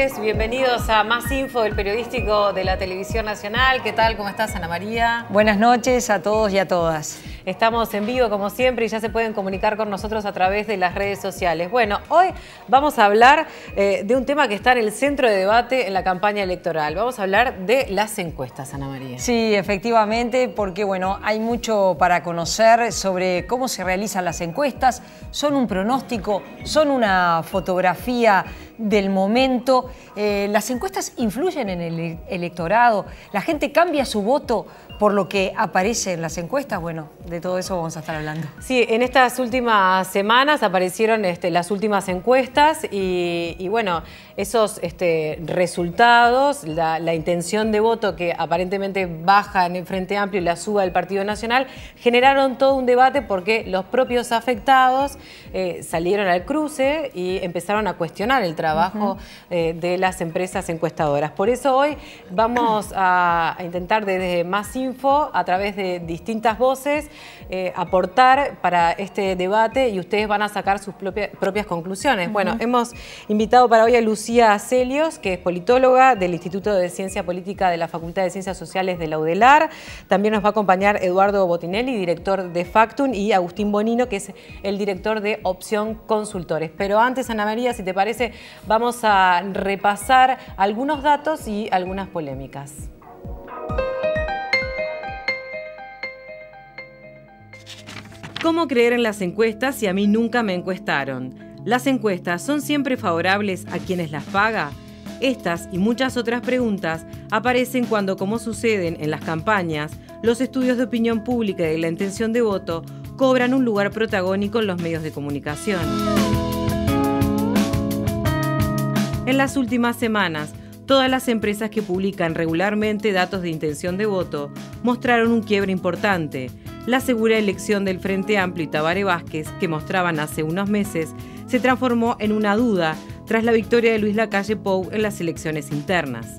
noches, bienvenidos a Más Info del Periodístico de la Televisión Nacional. ¿Qué tal? ¿Cómo estás, Ana María? Buenas noches a todos y a todas. Estamos en vivo como siempre y ya se pueden comunicar con nosotros a través de las redes sociales. Bueno, hoy vamos a hablar de un tema que está en el centro de debate en la campaña electoral. Vamos a hablar de las encuestas, Ana María. Sí, efectivamente, porque bueno, hay mucho para conocer sobre cómo se realizan las encuestas. Son un pronóstico, son una fotografía del momento. Las encuestas influyen en el electorado. La gente cambia su voto por lo que aparece en las encuestas. Bueno, de todo eso vamos a estar hablando. Sí, en estas últimas semanas aparecieron las últimas encuestas y bueno, esos resultados, la intención de voto que aparentemente baja en el Frente Amplio y la suba del Partido Nacional, generaron todo un debate porque los propios afectados salieron al cruce y empezaron a cuestionar el trabajo de las empresas encuestadoras. Por eso hoy vamos a intentar desde Más Info, a través de distintas voces, aportar para este debate y ustedes van a sacar sus propias conclusiones. Bueno, hemos invitado para hoy a Lucía Celios, que es politóloga del Instituto de Ciencia Política de la Facultad de Ciencias Sociales de la UDELAR. También nos va a acompañar Eduardo Botinelli, director de Factum, y Agustín Bonino, que es el director de Opción Consultores. Pero antes, Ana María, si te parece, vamos a repasar algunos datos y algunas polémicas. ¿Cómo creer en las encuestas si a mí nunca me encuestaron? ¿Las encuestas son siempre favorables a quienes las paga? Estas y muchas otras preguntas aparecen cuando, como suceden en las campañas, los estudios de opinión pública y de la intención de voto cobran un lugar protagónico en los medios de comunicación. En las últimas semanas, todas las empresas que publican regularmente datos de intención de voto mostraron un quiebre importante. La segura elección del Frente Amplio y Tabaré Vázquez, que mostraban hace unos meses, se transformó en una duda tras la victoria de Luis Lacalle Pou en las elecciones internas.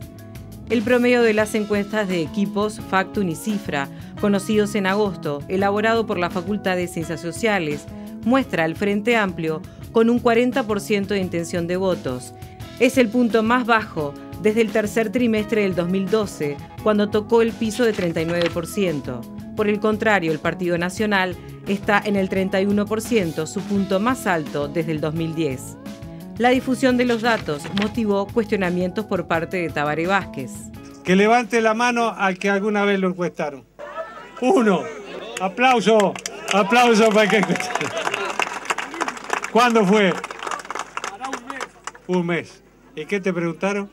El promedio de las encuestas de equipos Factum y Cifra, conocidos en agosto, elaborado por la Facultad de Ciencias Sociales, muestra al Frente Amplio con un 40% de intención de votos. Es el punto más bajo desde el tercer trimestre del 2012, cuando tocó el piso de 39%. Por el contrario, el Partido Nacional está en el 31%, su punto más alto desde el 2010. La difusión de los datos motivó cuestionamientos por parte de Tabaré Vázquez. Que levante la mano al que alguna vez lo encuestaron. Uno. Aplauso. Aplauso para el que encuestaron. ¿Cuándo fue? Hará un mes. Un mes. ¿Y qué te preguntaron?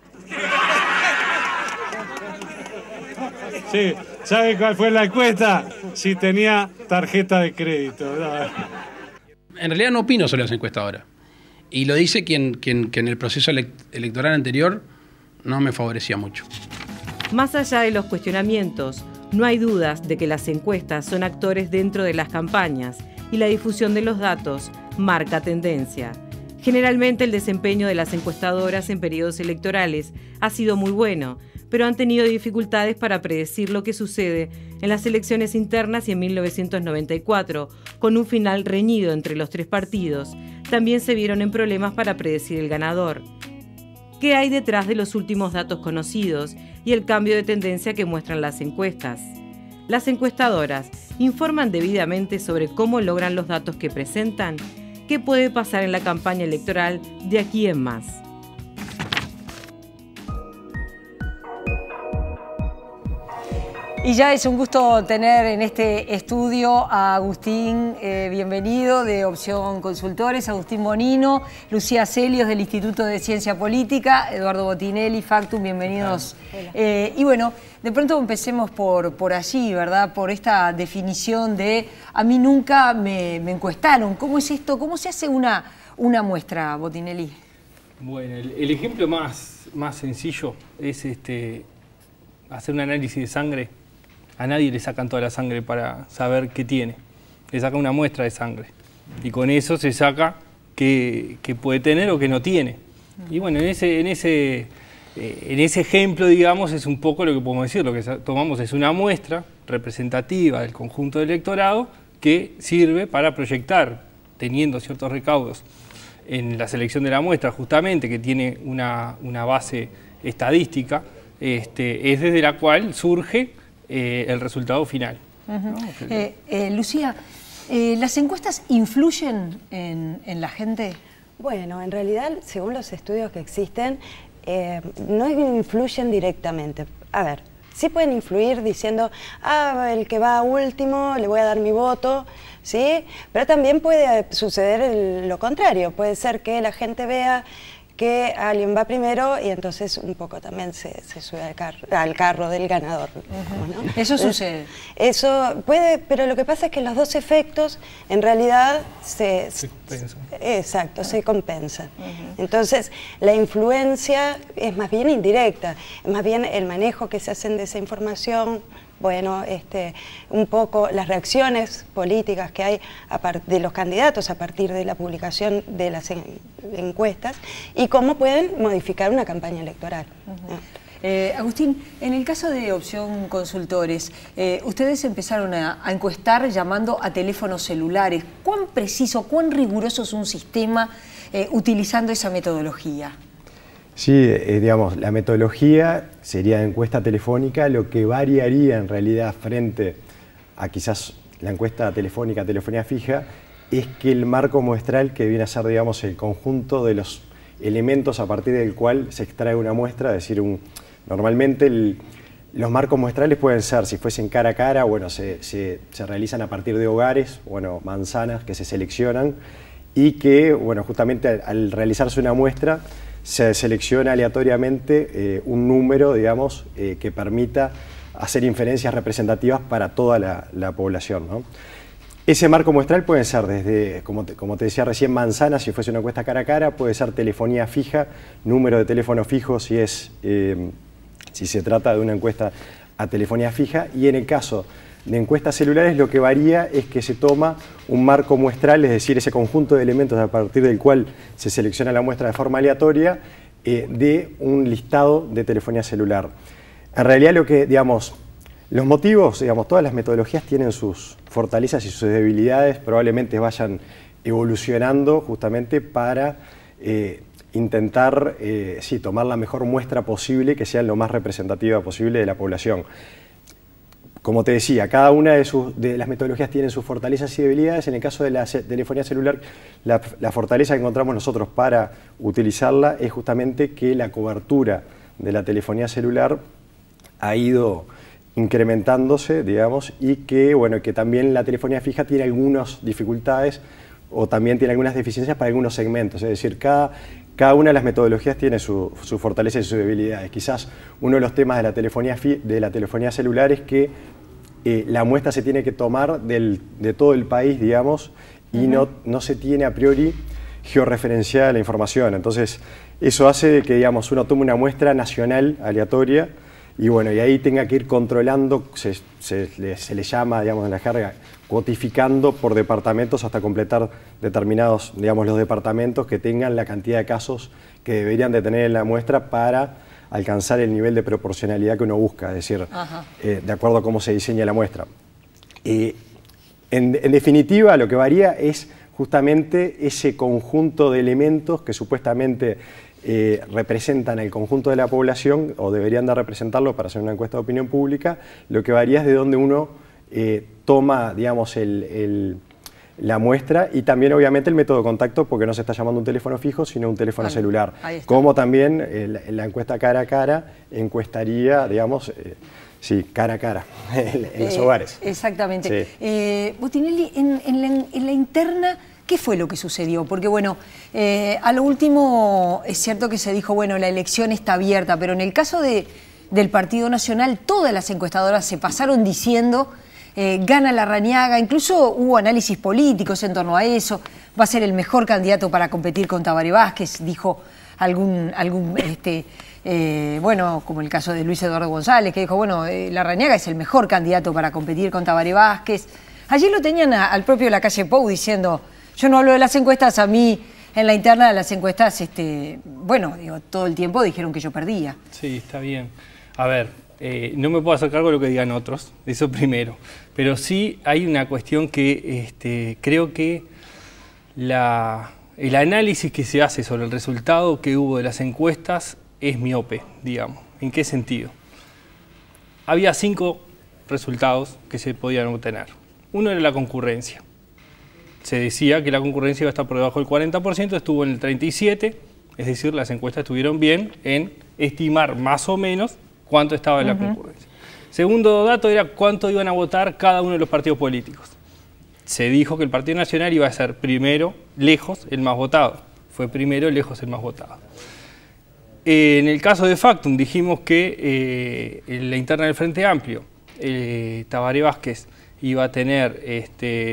Sí. ¿Sabe cuál fue la encuesta? Si tenía tarjeta de crédito. En realidad no opino sobre las encuestadoras. Y lo dice quien en el proceso electoral anterior no me favorecía mucho. Más allá de los cuestionamientos, no hay dudas de que las encuestas son actores dentro de las campañas y la difusión de los datos marca tendencia. Generalmente el desempeño de las encuestadoras en periodos electorales ha sido muy bueno, pero han tenido dificultades para predecir lo que sucede en las elecciones internas y en 1994, con un final reñido entre los tres partidos. También se vieron en problemas para predecir el ganador. ¿Qué hay detrás de los últimos datos conocidos y el cambio de tendencia que muestran las encuestas? Las encuestadoras informan debidamente sobre cómo logran los datos que presentan. ¿Qué puede pasar en la campaña electoral de aquí en más? Y ya es un gusto tener en este estudio a Agustín, bienvenido, de Opción Consultores, Agustín Bonino, Lucía Celios del Instituto de Ciencia Política, Eduardo Botinelli, Factum, bienvenidos. Y bueno, de pronto empecemos por allí, ¿verdad? Por esta definición de a mí nunca me encuestaron. ¿Cómo es esto? ¿Cómo se hace una muestra, Botinelli? Bueno, el ejemplo más sencillo es hacer un análisis de sangre. A nadie le sacan toda la sangre para saber qué tiene. Le sacan una muestra de sangre. Y con eso se saca qué puede tener o qué no tiene. Y bueno, en ese ejemplo, digamos, es un poco lo que podemos decir. Lo que tomamos es una muestra representativa del conjunto del electorado que sirve para proyectar, teniendo ciertos recaudos, en la selección de la muestra, justamente, que tiene una base estadística, es desde la cual surge el resultado final. ¿No? Lucía, ¿las encuestas influyen en la gente? Bueno, en realidad, según los estudios que existen, no influyen directamente. A ver, sí pueden influir diciendo, el que va último le voy a dar mi voto, ¿sí? Pero también puede suceder lo contrario. Puede ser que la gente vea que alguien va primero y entonces un poco también se sube al carro del ganador. ¿No? Eso sucede. Eso puede, pero lo que pasa es que los dos efectos en realidad se compensan. Exacto, se compensan. Entonces la influencia es más bien indirecta, es más bien el manejo que se hacen de esa información. Bueno, un poco las reacciones políticas que hay de los candidatos a partir de la publicación de las encuestas y cómo pueden modificar una campaña electoral. Agustín, en el caso de Opción Consultores, ustedes empezaron a encuestar llamando a teléfonos celulares. ¿Cuán preciso, cuán riguroso es un sistema utilizando esa metodología? Sí, digamos, la metodología sería de encuesta telefónica, lo que variaría en realidad frente a quizás la encuesta telefónica, telefonía fija, es que el marco muestral, que viene a ser, digamos, el conjunto de los elementos a partir del cual se extrae una muestra, es decir, normalmente los marcos muestrales pueden ser, si fuesen cara a cara, bueno, se realizan a partir de hogares, bueno, manzanas que se seleccionan y que, bueno, justamente al realizarse una muestra, se selecciona aleatoriamente un número, digamos, que permita hacer inferencias representativas para toda la población, ¿no? Ese marco muestral puede ser desde, como te decía recién, manzanas, si fuese una encuesta cara a cara, puede ser telefonía fija, número de teléfono fijo si se trata de una encuesta a telefonía fija, y en el caso de encuestas celulares lo que varía es que se toma un marco muestral, es decir, ese conjunto de elementos a partir del cual se selecciona la muestra de forma aleatoria de un listado de telefonía celular. En realidad los motivos, todas las metodologías tienen sus fortalezas y sus debilidades, probablemente vayan evolucionando justamente para intentar tomar la mejor muestra posible, que sea lo más representativa posible de la población. Como te decía, cada una de las metodologías tiene sus fortalezas y debilidades. En el caso de la telefonía celular, la fortaleza que encontramos nosotros para utilizarla es justamente que la cobertura de la telefonía celular ha ido incrementándose, digamos, y que, bueno, que también la telefonía fija tiene algunas dificultades o también tiene algunas deficiencias para algunos segmentos. Es decir, cada una de las metodologías tiene su fortaleza y sus debilidades. Quizás uno de los temas de la telefonía celular es que la muestra se tiene que tomar de todo el país, digamos, y no se tiene a priori georreferenciada la información. Entonces, eso hace que, digamos, uno tome una muestra nacional aleatoria y, bueno, y ahí tenga que ir controlando, se le llama, digamos, en la jerga, cuotificando por departamentos hasta completar determinados, digamos, los departamentos que tengan la cantidad de casos que deberían de tener en la muestra para alcanzar el nivel de proporcionalidad que uno busca, es decir, de acuerdo a cómo se diseña la muestra. En definitiva, lo que varía es justamente ese conjunto de elementos que supuestamente representan el conjunto de la población o deberían de representarlo para hacer una encuesta de opinión pública. Lo que varía es de dónde uno toma, digamos, la muestra y también obviamente el método de contacto, porque no se está llamando un teléfono fijo sino un teléfono celular. Como también la encuesta cara a cara encuestaría, digamos, cara a cara en los hogares. Exactamente. Sí. Botinelli, en la interna, ¿qué fue lo que sucedió? Porque, bueno, a lo último es cierto que se dijo, bueno, la elección está abierta, pero en el caso del Partido Nacional, todas las encuestadoras se pasaron diciendo gana Larrañaga, incluso hubo análisis políticos en torno a eso, va a ser el mejor candidato para competir con Tabaré Vázquez, dijo bueno, como el caso de Luis Eduardo González, que dijo, bueno, Larrañaga es el mejor candidato para competir con Tabaré Vázquez. Allí lo tenían al propio Lacalle Pou diciendo, yo no hablo de las encuestas, a mí en la interna de las encuestas, bueno, digo, todo el tiempo dijeron que yo perdía. Sí, está bien. A ver, no me puedo hacer cargo de lo que digan otros, eso primero. Pero sí hay una cuestión que creo que el análisis que se hace sobre el resultado que hubo de las encuestas es miope, digamos. ¿En qué sentido? Había 5 resultados que se podían obtener. Uno era la concurrencia. Se decía que la concurrencia iba a estar por debajo del 40%, estuvo en el 37%, es decir, las encuestas estuvieron bien en estimar más o menos cuánto estaba en la concurrencia. Segundo dato era cuánto iban a votar cada uno de los partidos políticos. Se dijo que el Partido Nacional iba a ser primero, lejos, el más votado. Fue primero, lejos, el más votado. En el caso de Factum dijimos que en la interna del Frente Amplio, Tabaré Vázquez iba a tener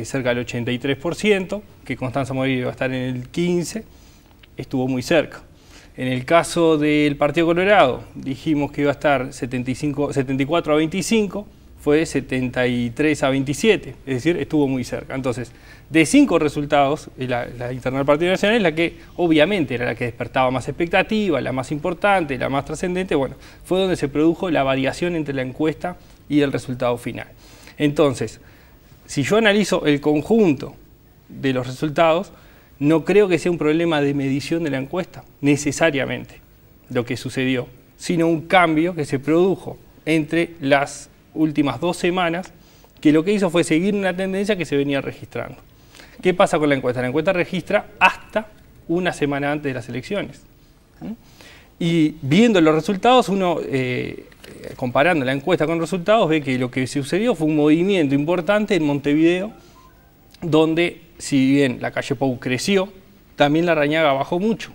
cerca del 83%, que Constanza Morir iba a estar en el 15%, estuvo muy cerca. En el caso del Partido Colorado, dijimos que iba a estar 74 a 25, fue 73 a 27, es decir, estuvo muy cerca. Entonces, de 5 resultados, la interna del Partido Nacional es la que obviamente era la que despertaba más expectativa, la más importante, la más trascendente, bueno, fue donde se produjo la variación entre la encuesta y el resultado final. Entonces, si yo analizo el conjunto de los resultados, no creo que sea un problema de medición de la encuesta, necesariamente, lo que sucedió, sino un cambio que se produjo entre las últimas 2 semanas, que lo que hizo fue seguir una tendencia que se venía registrando. ¿Qué pasa con la encuesta? La encuesta registra hasta una semana antes de las elecciones. Y viendo los resultados, uno, comparando la encuesta con resultados, ve que lo que sucedió fue un movimiento importante en Montevideo, donde, si bien la calle Pou creció, también la Larrañaga bajó mucho.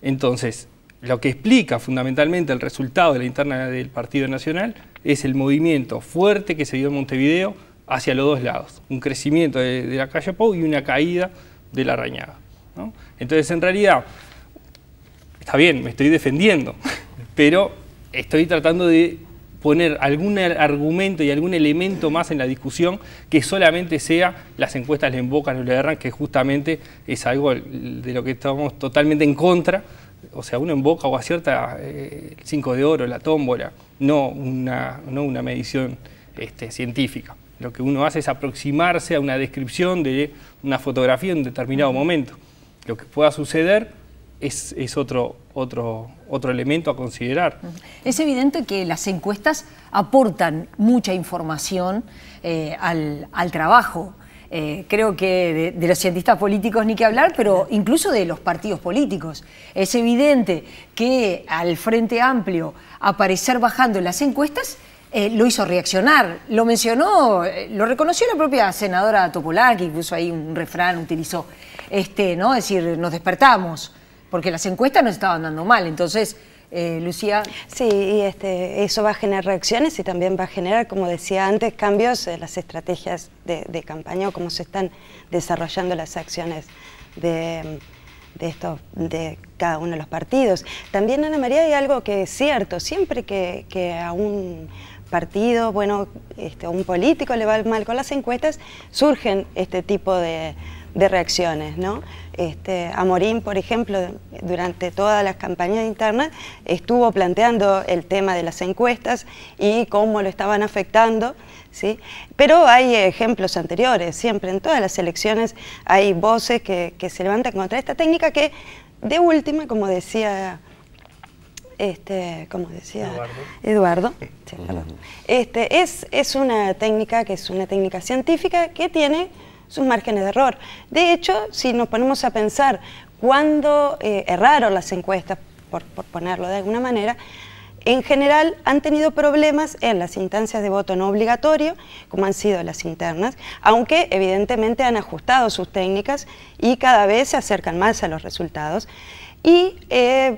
Entonces, lo que explica fundamentalmente el resultado de la interna del Partido Nacional es el movimiento fuerte que se dio en Montevideo hacia los 2 lados. Un crecimiento de la calle Pou y una caída de la Larrañaga, ¿no? Entonces, en realidad, está bien, me estoy defendiendo, pero estoy tratando de poner algún argumento y algún elemento más en la discusión que solamente sea las encuestas le embocan o le erran, que justamente es algo de lo que estamos totalmente en contra. O sea, uno emboca o acierta el 5 de oro, la tómbola, no una medición científica. Lo que uno hace es aproximarse a una descripción de una fotografía en un determinado momento. Lo que pueda suceder es otro elemento a considerar. Es evidente que las encuestas aportan mucha información al trabajo. Creo que de los cientistas políticos ni que hablar, pero incluso de los partidos políticos. Es evidente que al Frente Amplio aparecer bajando en las encuestas lo hizo reaccionar. Lo mencionó, lo reconoció la propia senadora Topolaki, incluso ahí un refrán utilizó, ¿no? Es decir, nos despertamos, porque las encuestas nos estaban dando mal. Entonces, Lucía. Sí, y eso va a generar reacciones y también va a generar, como decía antes, cambios en las estrategias de campaña o cómo se están desarrollando las acciones de cada uno de los partidos. También, Ana María, hay algo que es cierto: siempre que a un partido, bueno, a un político le va mal con las encuestas, surgen este tipo de reacciones, ¿no? Amorín, por ejemplo, durante todas las campañas internas estuvo planteando el tema de las encuestas y cómo lo estaban afectando, ¿sí? Pero hay ejemplos anteriores, siempre en todas las elecciones hay voces que se levantan contra esta técnica que, de última, como decía Eduardo, sí, es una técnica que es una técnica científica que tiene sus márgenes de error. De hecho, si nos ponemos a pensar cuándo erraron las encuestas, por ponerlo de alguna manera, en general han tenido problemas en las instancias de voto no obligatorio, como han sido las internas, aunque evidentemente han ajustado sus técnicas y cada vez se acercan más a los resultados. Y,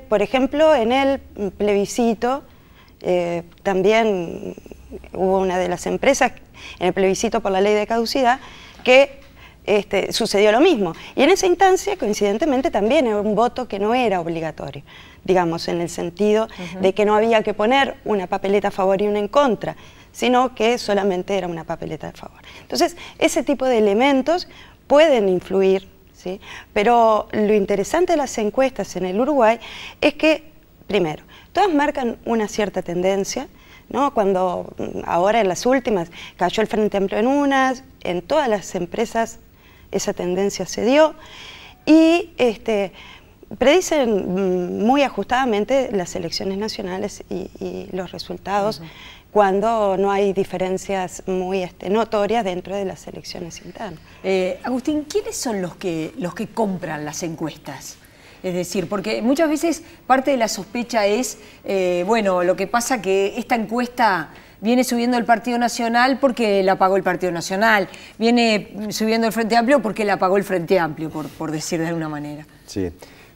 por ejemplo, en el plebiscito, también hubo una de las empresas, en el plebiscito por la ley de caducidad, que sucedió lo mismo. Y en esa instancia, coincidentemente, también era un voto que no era obligatorio, digamos, en el sentido de que no había que poner una papeleta a favor y una en contra, sino que solamente era una papeleta a favor. Entonces, ese tipo de elementos pueden influir, ¿sí? Pero lo interesante de las encuestas en el Uruguay es que, primero, todas marcan una cierta tendencia, ¿no? Cuando ahora en las últimas cayó el Frente Amplio en todas las empresas esa tendencia se dio, y predicen muy ajustadamente las elecciones nacionales y los resultados cuando no hay diferencias muy notorias dentro de las elecciones internas. Agustín, ¿quiénes son los que compran las encuestas? Es decir, porque muchas veces parte de la sospecha es, bueno, lo que pasa que esta encuesta viene subiendo el Partido Nacional porque la pagó el Partido Nacional, viene subiendo el Frente Amplio porque la pagó el Frente Amplio, por decir de alguna manera. Sí.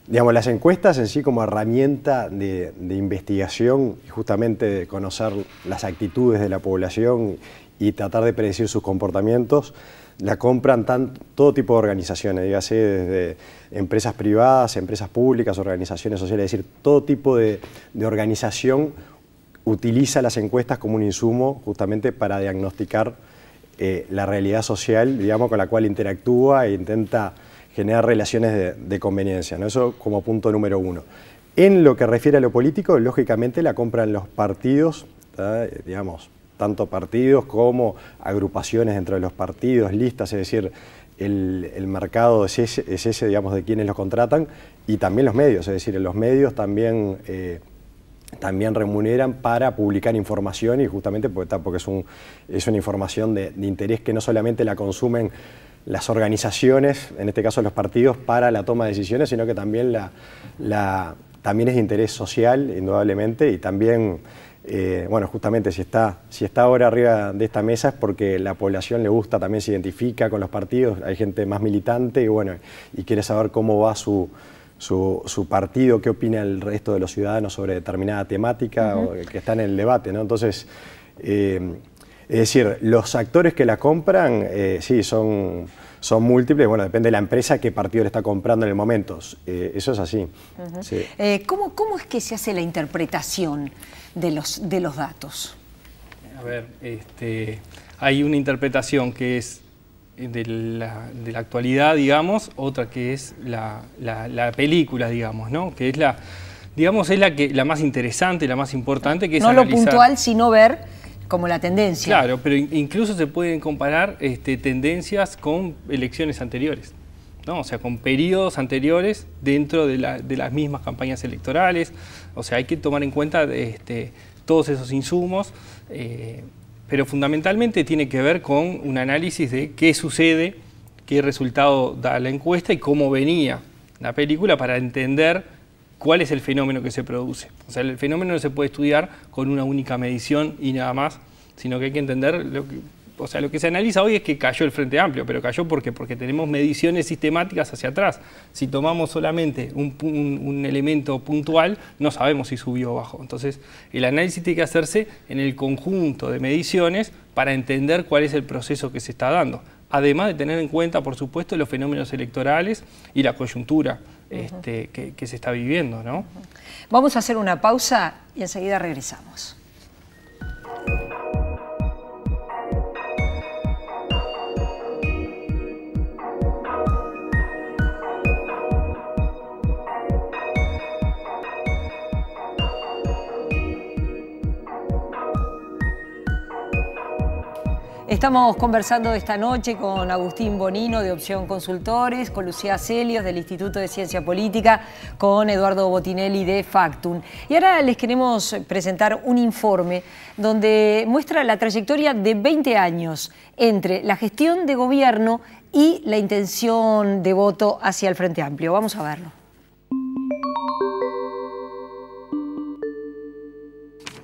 Digamos, las encuestas en sí como herramienta de investigación y justamente de conocer las actitudes de la población y tratar de predecir sus comportamientos, la compran todo tipo de organizaciones, dígase desde empresas privadas, empresas públicas, organizaciones sociales, es decir, todo tipo de organización utiliza las encuestas como un insumo justamente para diagnosticar la realidad social, digamos, con la cual interactúa e intenta generar relaciones de conveniencia, ¿no? Eso como punto número uno. En lo que refiere a lo político, lógicamente la compran los partidos, digamos, tanto partidos como agrupaciones dentro de los partidos, listas, es decir, el mercado es ese, digamos, de quienes los contratan, y también los medios, es decir, los medios también remuneran para publicar información, y justamente porque es una información de interés que no solamente la consumen las organizaciones, en este caso los partidos, para la toma de decisiones, sino que también también es de interés social, indudablemente, y también, bueno, justamente si está ahora arriba de esta mesa es porque la población le gusta, también se identifica con los partidos, hay gente más militante y bueno, y quiere saber cómo va su partido, qué opina el resto de los ciudadanos sobre determinada temática que está en el debate, ¿no? Entonces, es decir, los actores que la compran, sí, son múltiples, bueno, depende de la empresa qué partido le está comprando en el momento, eso es así. Sí. ¿Cómo es que se hace la interpretación de los datos? A ver, hay una interpretación que es de la actualidad, digamos, otra que es la película, digamos, ¿no? Que es la más interesante, la más importante, que es analizar. No lo puntual, sino ver como la tendencia. Claro, pero incluso se pueden comparar tendencias con elecciones anteriores, ¿no? O sea, con periodos anteriores dentro de las mismas campañas electorales. O sea, hay que tomar en cuenta todos esos insumos, pero fundamentalmente tiene que ver con un análisis de qué sucede, qué resultado da la encuesta y cómo venía la película para entender cuál es el fenómeno que se produce. O sea, el fenómeno no se puede estudiar con una única medición y nada más, sino que hay que entender lo que se analiza hoy es que cayó el Frente Amplio, pero cayó porque tenemos mediciones sistemáticas hacia atrás. Si tomamos solamente un elemento puntual, no sabemos si subió o bajó. Entonces, el análisis tiene que hacerse en el conjunto de mediciones para entender cuál es el proceso que se está dando. Además de tener en cuenta, por supuesto, los fenómenos electorales y la coyuntura que se está viviendo, ¿no? Vamos a hacer una pausa y enseguida regresamos. Estamos conversando esta noche con Agustín Bonino de Opción Consultores, con Lucía Celios del Instituto de Ciencia Política, con Eduardo Botinelli de Factum. Y ahora les queremos presentar un informe donde muestra la trayectoria de 20 años entre la gestión de gobierno y la intención de voto hacia el Frente Amplio. Vamos a verlo.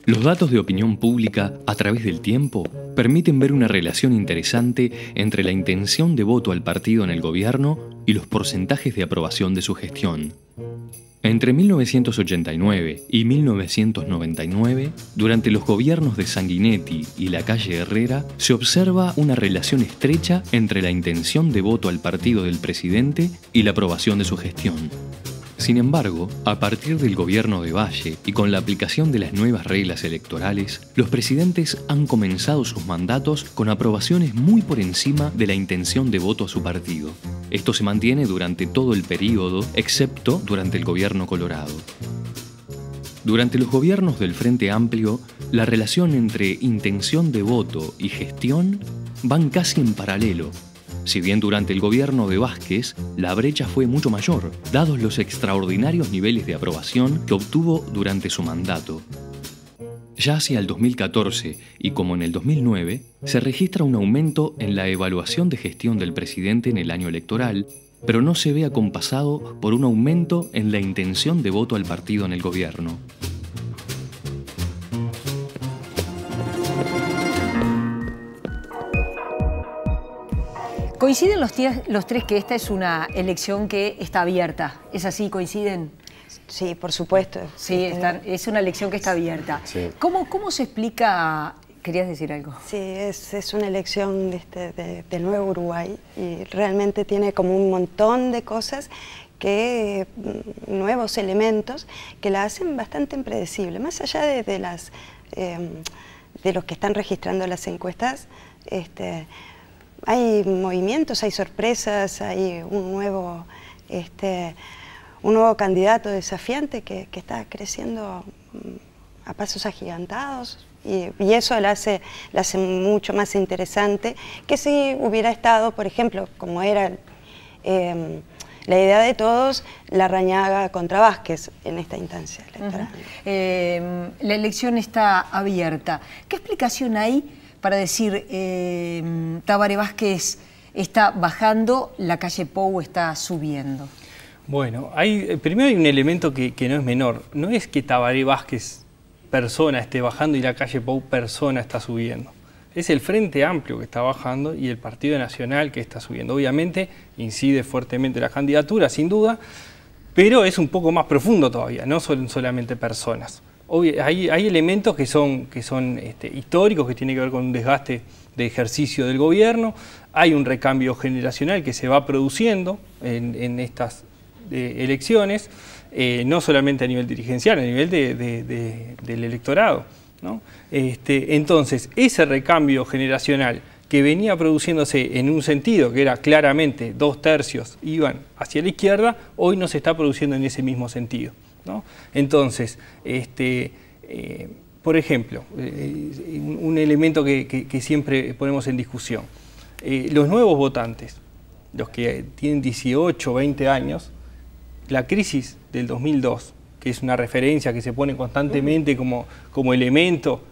Los datos de opinión pública a través del tiempo permiten ver una relación interesante entre la intención de voto al partido en el gobierno y los porcentajes de aprobación de su gestión. Entre 1989 y 1999, durante los gobiernos de Sanguinetti y Lacalle Herrera, se observa una relación estrecha entre la intención de voto al partido del presidente y la aprobación de su gestión. Sin embargo, a partir del gobierno de Valle y con la aplicación de las nuevas reglas electorales, los presidentes han comenzado sus mandatos con aprobaciones muy por encima de la intención de voto a su partido. Esto se mantiene durante todo el periodo, excepto durante el gobierno Colorado. Durante los gobiernos del Frente Amplio, la relación entre intención de voto y gestión van casi en paralelo. Si bien durante el gobierno de Vázquez, la brecha fue mucho mayor, dados los extraordinarios niveles de aprobación que obtuvo durante su mandato. Ya hacia el 2014, y como en el 2009, se registra un aumento en la evaluación de gestión del presidente en el año electoral, pero no se ve acompasado por un aumento en la intención de voto al partido en el gobierno. ¿Coinciden los tres que esta es una elección que está abierta? ¿Es así? ¿Coinciden? Sí, por supuesto. Sí, es una elección que está abierta. Sí. ¿Cómo se explica? ¿Querías decir algo? Sí, es una elección del nuevo Uruguay y realmente tiene como un montón de cosas, nuevos elementos que la hacen bastante impredecible. Más allá de los que están registrando las encuestas, hay movimientos, hay sorpresas, hay un nuevo candidato desafiante que está creciendo a pasos agigantados y eso la hace mucho más interesante que si hubiera estado, por ejemplo, como era la idea de todos, Larrañaga contra Vázquez en esta instancia electoral. La elección está abierta. ¿Qué explicación hay para decir Tabaré Vázquez está bajando, la calle Pou está subiendo? Bueno, primero hay un elemento que no es menor. No es que Tabaré Vázquez persona esté bajando y la calle Pou persona está subiendo. Es el Frente Amplio que está bajando y el Partido Nacional que está subiendo. Obviamente incide fuertemente la candidatura, sin duda, pero es un poco más profundo todavía, no son solamente personas. Hay elementos que son históricos, que tienen que ver con un desgaste de ejercicio del gobierno. Hay un recambio generacional que se va produciendo en estas elecciones, no solamente a nivel dirigencial, a nivel del electorado, ¿no? Entonces, ese recambio generacional que venía produciéndose en un sentido, que era claramente 2/3 iban hacia la izquierda, hoy no se está produciendo en ese mismo sentido, ¿no? Entonces, por ejemplo, un elemento que siempre ponemos en discusión, los nuevos votantes, los que tienen 18, 20 años, la crisis del 2002, que es una referencia que se pone constantemente como elemento,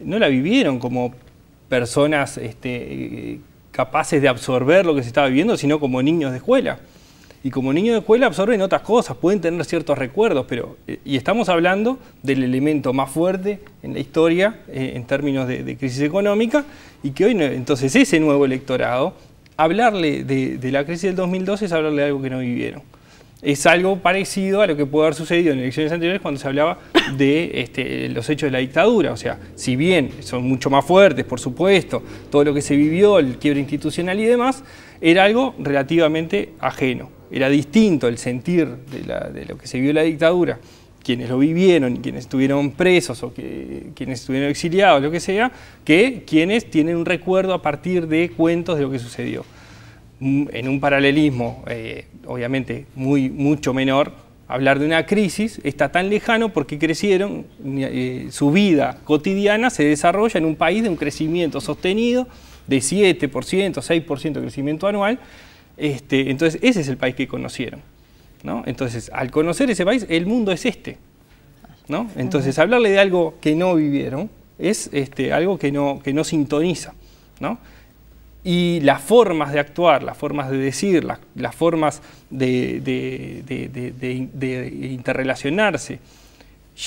no la vivieron como personas capaces de absorber lo que se estaba viviendo, sino como niños de escuela. Y como niños de escuela absorben otras cosas, pueden tener ciertos recuerdos, y estamos hablando del elemento más fuerte en la historia en términos de crisis económica, y que hoy, entonces, ese nuevo electorado, hablarle de la crisis del 2012 es hablarle de algo que no vivieron. Es algo parecido a lo que puede haber sucedido en elecciones anteriores cuando se hablaba de los hechos de la dictadura. O sea, si bien son mucho más fuertes, por supuesto, todo lo que se vivió, el quiebre institucional y demás, era algo relativamente ajeno. Era distinto el sentir de lo que se vivió en la dictadura, quienes lo vivieron, quienes estuvieron presos o quienes estuvieron exiliados, lo que sea, que quienes tienen un recuerdo a partir de cuentos de lo que sucedió. En un paralelismo, obviamente, mucho menor, hablar de una crisis está tan lejano porque crecieron, su vida cotidiana se desarrolla en un país de un crecimiento sostenido de 7%, 6% de crecimiento anual. Entonces, ese es el país que conocieron, ¿no? Entonces, al conocer ese país, el mundo es ¿no? Entonces, hablarle de algo que no vivieron es algo que no sintoniza, ¿no? Y las formas de actuar, las formas de decir, las formas de interrelacionarse,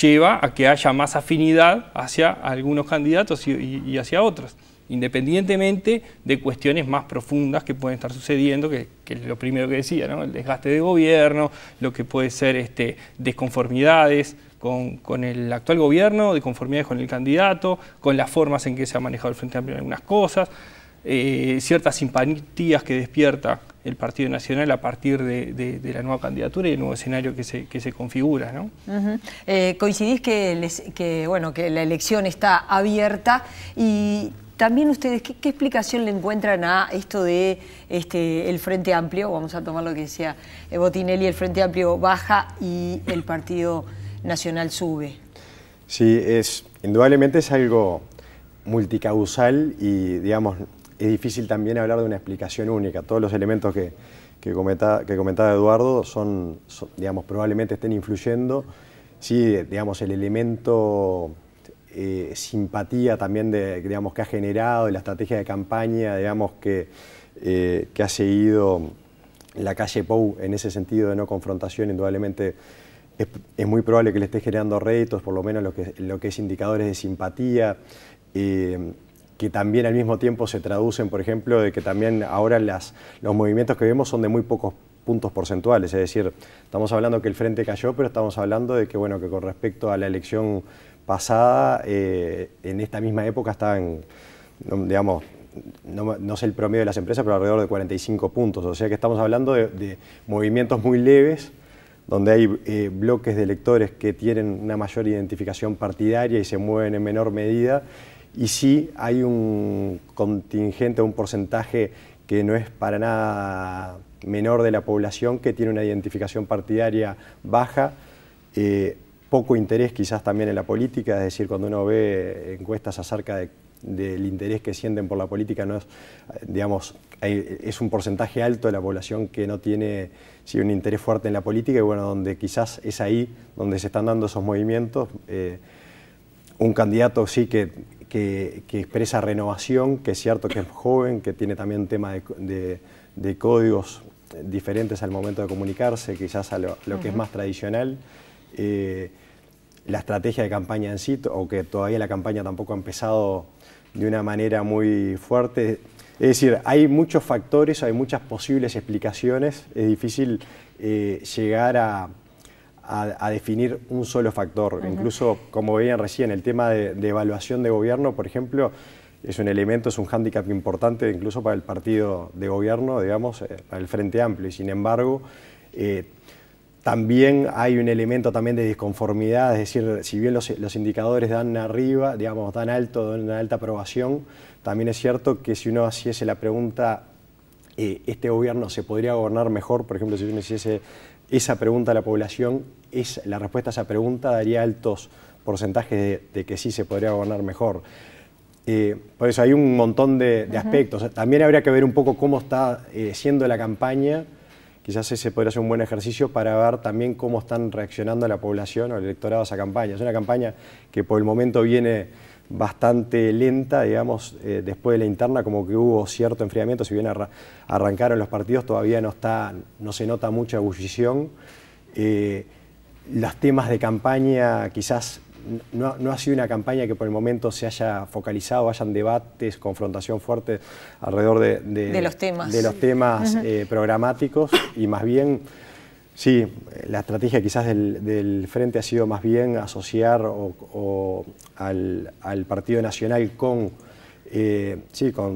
lleva a que haya más afinidad hacia algunos candidatos y hacia otros, independientemente de cuestiones más profundas que pueden estar sucediendo, que es lo primero que decía, ¿no? El desgaste de gobierno, lo que puede ser desconformidades con el actual gobierno, desconformidades con el candidato, con las formas en que se ha manejado el Frente Amplio en algunas cosas, ciertas simpatías que despierta el Partido Nacional a partir de la nueva candidatura y el nuevo escenario que se configura, ¿no? Coincidís que la elección está abierta, y también ustedes, ¿qué explicación le encuentran a esto de el Frente Amplio? Vamos a tomar lo que decía Botinelli, el Frente Amplio baja y el Partido Nacional sube. Sí, indudablemente es algo multicausal y, digamos, difícil también hablar de una explicación única. Todos los elementos que comentaba Eduardo digamos, probablemente estén influyendo. Sí, digamos, el elemento simpatía también digamos, que ha generado, la estrategia de campaña, digamos, que ha seguido la calle Pou en ese sentido de no confrontación, indudablemente es muy probable que le esté generando réditos, por lo menos lo que es indicadores de simpatía, que también al mismo tiempo se traducen, por ejemplo, de que también ahora los movimientos que vemos son de muy pocos puntos porcentuales, es decir, estamos hablando que el Frente cayó, pero estamos hablando de que, bueno, que con respecto a la elección pasada, en esta misma época estaban, digamos, no sé el promedio de las empresas, pero alrededor de 45 puntos, o sea que estamos hablando de movimientos muy leves, donde hay bloques de electores que tienen una mayor identificación partidaria y se mueven en menor medida, y sí hay un contingente, un porcentaje que no es para nada menor de la población que tiene una identificación partidaria baja, poco interés quizás también en la política, es decir, cuando uno ve encuestas acerca del interés que sienten por la política, no es, digamos, es un porcentaje alto de la población que no tiene un interés fuerte en la política, y bueno, donde quizás es ahí donde se están dando esos movimientos. Un candidato sí que expresa renovación, que es cierto que es joven, que tiene también un tema de códigos diferentes al momento de comunicarse, quizás a lo que es más tradicional. La estrategia de campaña en sí, o que todavía la campaña tampoco ha empezado de una manera muy fuerte. Es decir, hay muchos factores, hay muchas posibles explicaciones, es difícil llegar a definir un solo factor. Incluso, como veían recién, el tema de evaluación de gobierno, por ejemplo, es un elemento, es un hándicap importante incluso para el partido de gobierno, digamos, para el Frente Amplio, y sin embargo, también hay un elemento también de disconformidad, es decir, si bien los indicadores dan arriba, digamos, dan una alta aprobación, también es cierto que si uno hiciese la pregunta, ¿este gobierno se podría gobernar mejor? Por ejemplo, si uno hiciese esa pregunta a la población, la respuesta a esa pregunta daría altos porcentajes de que sí se podría gobernar mejor. Por eso hay un montón de aspectos. También habría que ver un poco cómo está siendo la campaña. Quizás ese podría ser un buen ejercicio para ver también cómo están reaccionando la población o el electorado a esa campaña. Es una campaña que por el momento viene bastante lenta, digamos, después de la interna como que hubo cierto enfriamiento, si bien arrancaron los partidos, todavía no se nota mucha ebullición. Los temas de campaña quizás no ha sido una campaña que por el momento se haya focalizado, hayan debates, confrontación fuerte alrededor de los temas programáticos, y más bien, sí, la estrategia quizás del Frente ha sido más bien asociar al Partido Nacional con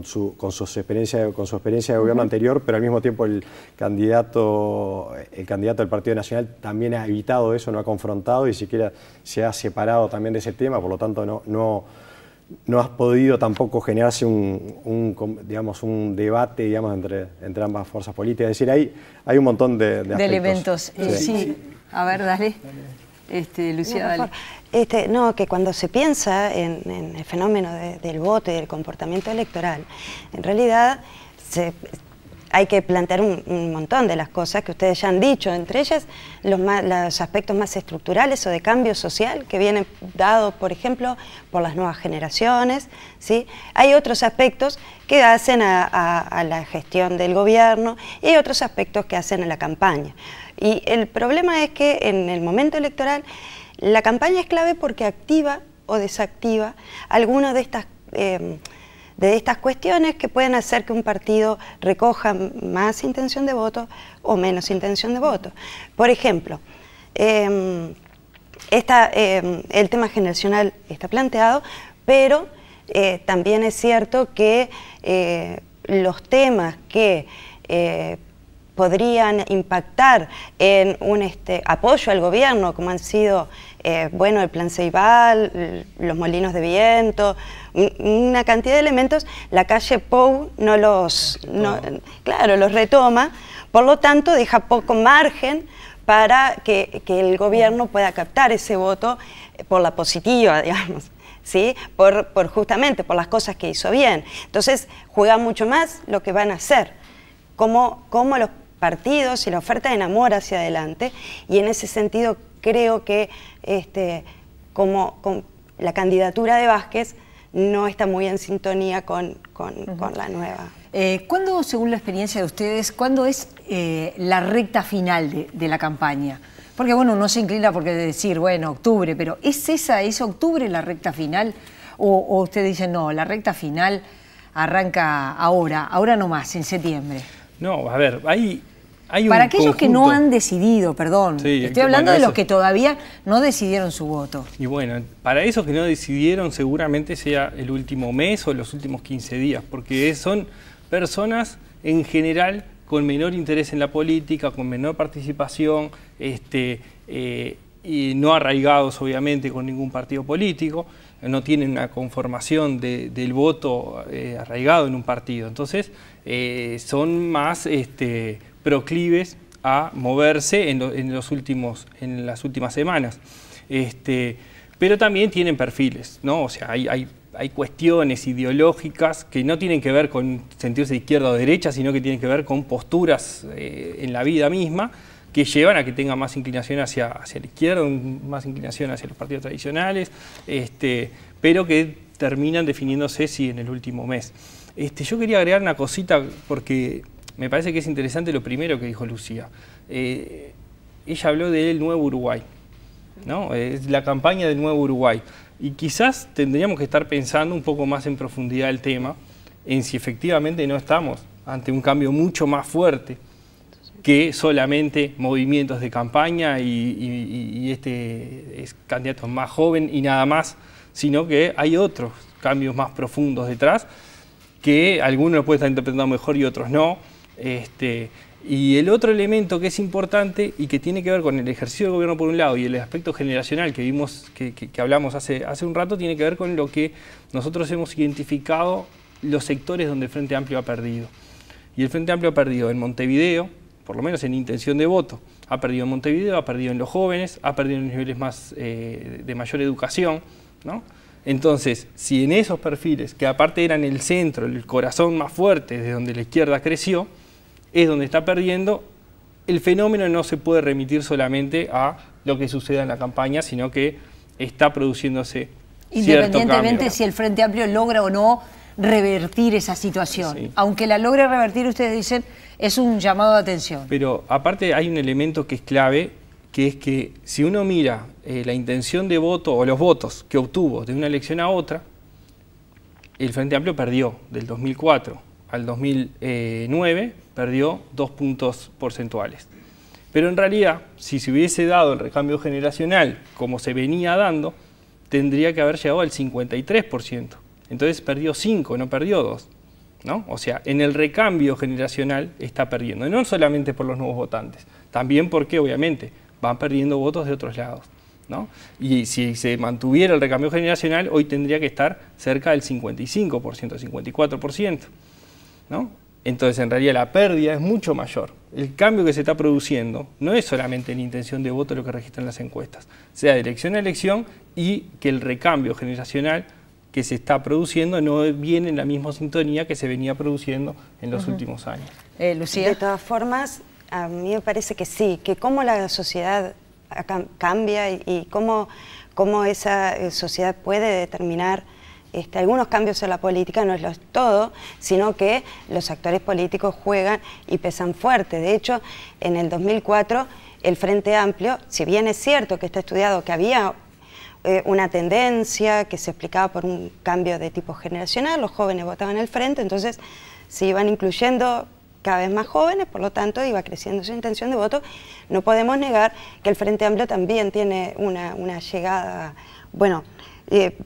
su experiencia de gobierno anterior, pero al mismo tiempo el candidato del Partido Nacional también ha evitado eso, no ha confrontado y siquiera se ha separado también de ese tema, por lo tanto no ha podido tampoco generarse un debate, digamos, entre ambas fuerzas políticas. Es decir, hay un montón de elementos. Sí. A ver, dale. Lucía, dale. No, que cuando se piensa en el fenómeno del voto y del comportamiento electoral, en realidad hay que plantear un montón de las cosas que ustedes ya han dicho, entre ellas los aspectos más estructurales o de cambio social que vienen dados, por ejemplo, por las nuevas generaciones, ¿sí? Hay otros aspectos que hacen a la gestión del gobierno y hay otros aspectos que hacen a la campaña. Y el problema es que en el momento electoral la campaña es clave porque activa o desactiva algunas de estas cuestiones que pueden hacer que un partido recoja más intención de voto o menos intención de voto. Por ejemplo, el tema generacional está planteado, pero también es cierto que los temas que podrían impactar en un apoyo al gobierno, como han sido el plan Ceibal, los molinos de viento, una cantidad de elementos, la calle Pou los retoma, por lo tanto deja poco margen para que el gobierno pueda captar ese voto por la positiva, digamos. ¿sí? Justamente por las cosas que hizo bien. Entonces juega mucho más lo que van a hacer, cómo los partidos y la oferta enamora hacia adelante, y en ese sentido creo que con la candidatura de Vázquez no está muy en sintonía con la nueva. ¿Cuándo, según la experiencia de ustedes, cuándo es la recta final de la campaña? Porque bueno, uno se inclina porque decir, bueno, octubre, pero ¿es octubre la recta final? ¿O ustedes dicen, no, la recta final arranca ahora nomás, en septiembre? No, a ver, hay un para aquellos conjunto que no han decidido, perdón, sí, estoy hablando de los que todavía no decidieron su voto. Y bueno, para esos que no decidieron seguramente sea el último mes o los últimos 15 días, porque son personas en general con menor interés en la política, con menor participación, y no arraigados obviamente con ningún partido político, no tienen una conformación del voto arraigado en un partido. Entonces son más proclives a moverse en las últimas semanas. Pero también tienen perfiles, ¿no? O sea, hay cuestiones ideológicas que no tienen que ver con sentirse de izquierda o derecha, sino que tienen que ver con posturas en la vida misma que llevan a que tenga más inclinación hacia la izquierda, más inclinación hacia los partidos tradicionales, pero que terminan definiéndose sí en el último mes. Yo quería agregar una cosita porque me parece que es interesante lo primero que dijo Lucía. Ella habló del Nuevo Uruguay, ¿no? Es la campaña del Nuevo Uruguay. Y quizás tendríamos que estar pensando un poco más en profundidad el tema, en si efectivamente no estamos ante un cambio mucho más fuerte que solamente movimientos de campaña y es candidato más joven y nada más, sino que hay otros cambios más profundos detrás, que algunos lo pueden estar interpretando mejor y otros no. Y el otro elemento que es importante y que tiene que ver con el ejercicio del gobierno por un lado y el aspecto generacional que vimos, que hablamos hace un rato, tiene que ver con lo que nosotros hemos identificado los sectores donde el Frente Amplio ha perdido. Y el Frente Amplio ha perdido en Montevideo, por lo menos en intención de voto, ha perdido en Montevideo, ha perdido en los jóvenes, ha perdido en los niveles más de mayor educación, ¿no? Entonces, si en esos perfiles, que aparte eran el centro, el corazón más fuerte de donde la izquierda creció, es donde está perdiendo, el fenómeno no se puede remitir solamente a lo que suceda en la campaña, sino que está produciéndose cierto independientemente cambio. si el Frente Amplio logra o no revertir esa situación. Sí. Aunque la logre revertir, ustedes dicen, es un llamado de atención. Pero aparte hay un elemento que es clave, que es que si uno mira la intención de voto o los votos que obtuvo de una elección a otra, el Frente Amplio perdió del 2004 al 2009, perdió 2 puntos porcentuales. Pero en realidad, si se hubiese dado el recambio generacional como se venía dando, tendría que haber llegado al 53%. Entonces perdió 5, no perdió 2, ¿no? O sea, en el recambio generacional está perdiendo. Y no solamente por los nuevos votantes, también porque obviamente van perdiendo votos de otros lados, ¿no? Y si se mantuviera el recambio generacional, hoy tendría que estar cerca del 55%, 54%, ¿no? Entonces, en realidad, la pérdida es mucho mayor. El cambio que se está produciendo no es solamente en intención de voto lo que registran las encuestas, sea de elección a elección, y que el recambio generacional que se está produciendo no viene en la misma sintonía que se venía produciendo en los últimos años. Lucía. De todas formas, a mí me parece que sí, que cómo la sociedad cambia y cómo esa sociedad puede determinar algunos cambios en la política, no es todo, sino que los actores políticos juegan y pesan fuerte. De hecho, en el 2004, el Frente Amplio, si bien es cierto que está estudiado que había una tendencia que se explicaba por un cambio de tipo generacional, los jóvenes votaban el Frente, entonces se iban incluyendo cada vez más jóvenes, por lo tanto iba creciendo su intención de voto. No podemos negar que el Frente Amplio también tiene una llegada, bueno,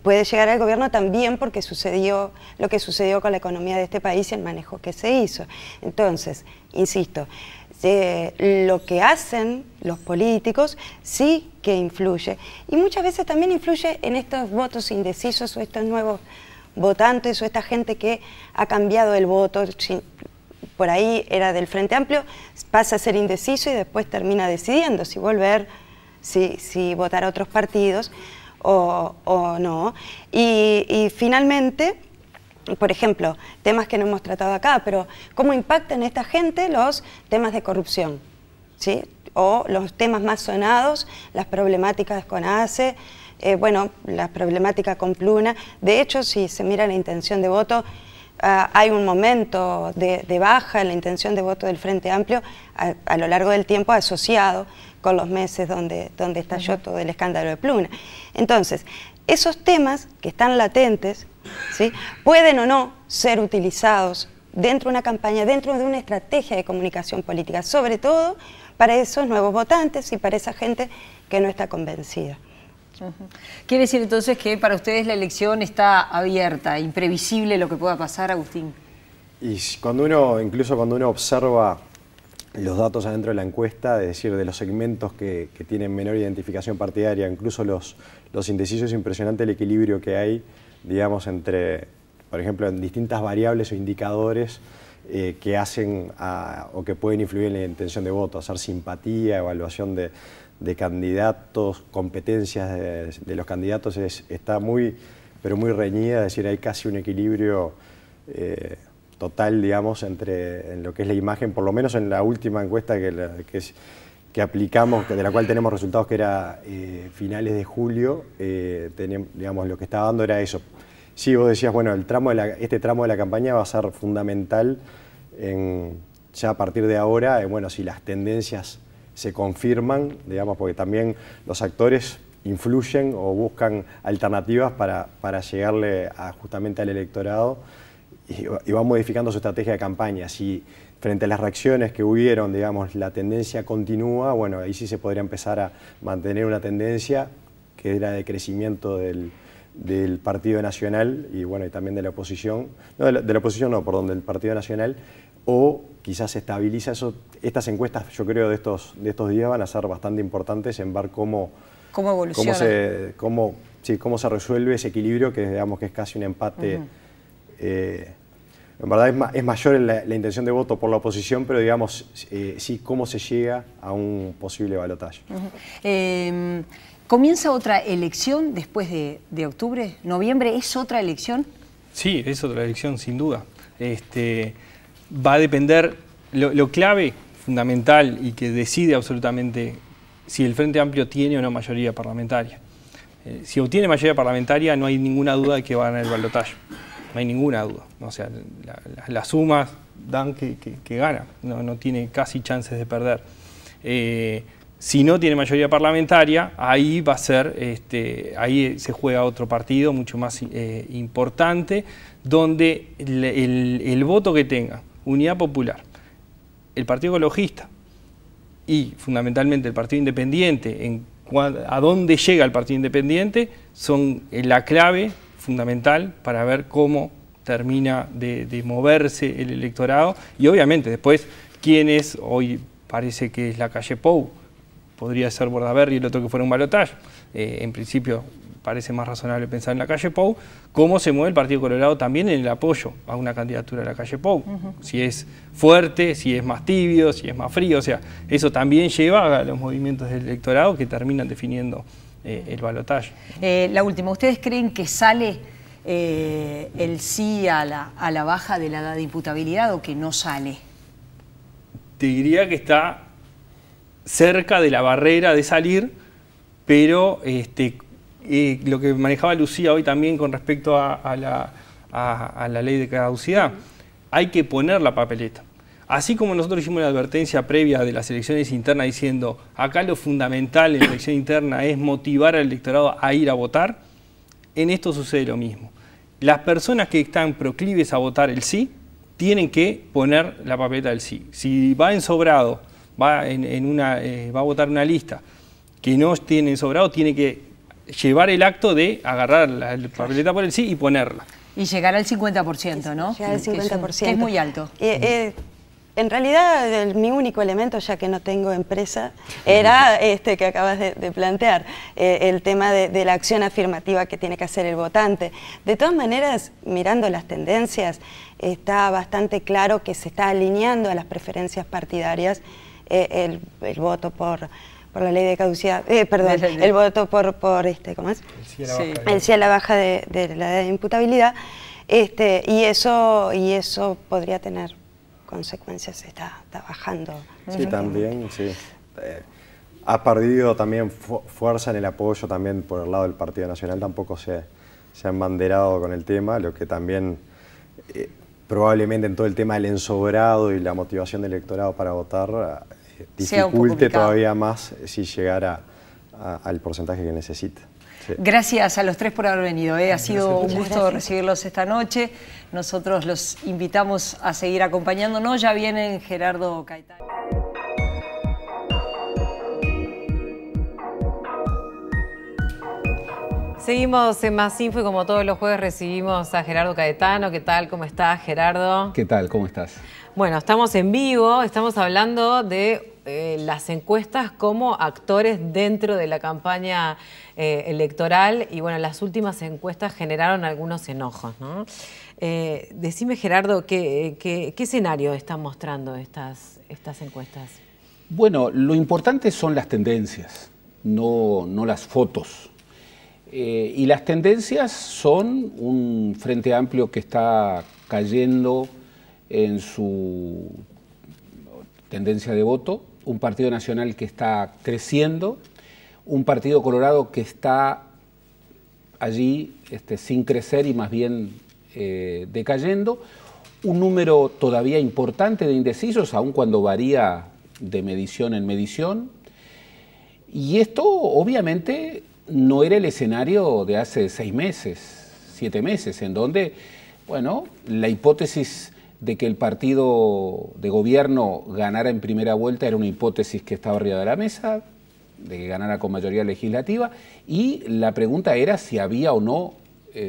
puede llegar al gobierno también porque sucedió lo que sucedió con la economía de este país y el manejo que se hizo. Entonces, insisto, lo que hacen los políticos sí que influye. Y muchas veces también influye en estos votos indecisos o estos nuevos votantes o esta gente que ha cambiado el voto. Por ahí era del Frente Amplio, pasa a ser indeciso y después termina decidiendo si volver, si votar a otros partidos. o no. Y finalmente, por ejemplo, temas que no hemos tratado acá, pero ¿cómo impactan a esta gente los temas de corrupción? ¿Sí? O los temas más sonados, las problemáticas con ACE, bueno, la problemática con Pluna. De hecho, si se mira la intención de voto, hay un momento de baja en la intención de voto del Frente Amplio a lo largo del tiempo asociado con los meses donde estalló todo el escándalo de Pluna. Entonces, esos temas que están latentes, ¿sí?, pueden o no ser utilizados dentro de una campaña, dentro de una estrategia de comunicación política, sobre todo para esos nuevos votantes y para esa gente que no está convencida. Quiere decir entonces que para ustedes la elección está abierta, imprevisible lo que pueda pasar, Agustín. Y incluso cuando uno observa los datos adentro de la encuesta, es decir, de los segmentos que tienen menor identificación partidaria, incluso los indecisos, es impresionante el equilibrio que hay, digamos, entre, por ejemplo, en distintas variables o indicadores que hacen o que pueden influir en la intención de voto, hacer simpatía, evaluación de candidatos, competencias de los candidatos, está muy, pero muy reñida, es decir, hay casi un equilibrio total, digamos, en lo que es la imagen, por lo menos en la última encuesta que aplicamos, de la cual tenemos resultados, que era finales de julio, digamos, lo que estaba dando era eso. Sí, vos decías, bueno, este tramo de la campaña va a ser fundamental ya a partir de ahora, bueno, si las tendencias se confirman, digamos, porque también los actores influyen o buscan alternativas para llegarle justamente al electorado y van modificando su estrategia de campaña. Si frente a las reacciones que hubieron, digamos, la tendencia continúa, bueno, ahí sí se podría empezar a mantener una tendencia que era de crecimiento del Partido Nacional y bueno, y también de la oposición, de la oposición no, perdón, del Partido Nacional, o quizás se estabiliza eso. Estas encuestas, yo creo, de estos días van a ser bastante importantes en ver cómo evoluciona, cómo se resuelve ese equilibrio, que digamos que es casi un empate. En verdad es mayor la intención de voto por la oposición, pero digamos, sí, cómo se llega a un posible balotaje. ¿Comienza otra elección después de octubre? ¿Noviembre es otra elección? Sí, es otra elección, sin duda. Va a depender, lo clave, fundamental y que decide absolutamente si el Frente Amplio tiene o no mayoría parlamentaria. Si obtiene mayoría parlamentaria, no hay ninguna duda de que va a ganar el balotaje. No hay ninguna duda. O sea, las sumas dan que gana. No tiene casi chances de perder. Si no tiene mayoría parlamentaria, ahí va a ser, ahí se juega otro partido mucho más importante, donde el voto que tenga Unidad Popular, el Partido Ecologista y fundamentalmente el Partido Independiente, a dónde llega el Partido Independiente, son la clave fundamental para ver cómo termina de moverse el electorado. Y obviamente después, quién es, hoy parece que es la calle Pou, podría ser Bordaberry y el otro que fuera un balotaje. En principio parece más razonable pensar en la calle Pou. Cómo se mueve el Partido Colorado también en el apoyo a una candidatura a la calle Pou. Si es fuerte, si es más tibio, si es más frío. O sea, eso también lleva a los movimientos del electorado que terminan definiendo el balotaje. La última, ¿ustedes creen que sale el sí a la baja de la edad de imputabilidad o que no sale? Te diría que está cerca de la barrera de salir, pero lo que manejaba Lucía hoy también con respecto a la ley de caducidad, hay que poner la papeleta. Así como nosotros hicimos la advertencia previa de las elecciones internas diciendo acá lo fundamental en la elección interna es motivar al electorado a ir a votar, en esto sucede lo mismo. Las personas que están proclives a votar el sí tienen que poner la papeleta del sí. Si va en sobrado, va a votar una lista que no tiene en sobrado, tiene que llevar el acto de agarrar la papeleta por el sí y ponerla. Y llegar al 50%, ¿no? Llegar al 50%. Que es muy alto. En realidad, mi único elemento, ya que no tengo empresa, era este que acabas de plantear, el tema de la acción afirmativa que tiene que hacer el votante. De todas maneras, mirando las tendencias, está bastante claro que se está alineando a las preferencias partidarias el voto por por la ley de caducidad, perdón, el voto por ¿cómo es? El sí a la baja de la edad de imputabilidad, y eso podría tener consecuencias, está bajando. Sí, también, sí. Ha perdido también fuerza en el apoyo también por el lado del Partido Nacional, tampoco se ha embanderado con el tema, lo que también probablemente en todo el tema del ensobrado y la motivación del electorado para votar dificulte todavía más si llegara al porcentaje que necesita. Sí. Gracias a los tres por haber venido. Ha sido un gusto recibirlos esta noche. Nosotros los invitamos a seguir acompañándonos. Ya vienen Gerardo Caetano. Seguimos en Más Info y como todos los jueves recibimos a Gerardo Caetano. ¿Qué tal? ¿Cómo estás, Gerardo? ¿Qué tal? ¿Cómo estás? Bueno, estamos en vivo, estamos hablando de las encuestas como actores dentro de la campaña electoral y bueno, las últimas encuestas generaron algunos enojos, ¿no? Decime, Gerardo, ¿qué escenario están mostrando estas encuestas? Bueno, lo importante son las tendencias, no las fotos. Y las tendencias son un Frente Amplio que está cayendo en su tendencia de voto, un Partido Nacional que está creciendo, un Partido Colorado que está allí sin crecer y más bien decayendo, un número todavía importante de indecisos, aun cuando varía de medición en medición, y esto obviamente no era el escenario de hace 6 meses, 7 meses, en donde, bueno, la hipótesis de que el partido de gobierno ganara en primera vuelta era una hipótesis que estaba arriba de la mesa, de que ganara con mayoría legislativa, y la pregunta era si había o no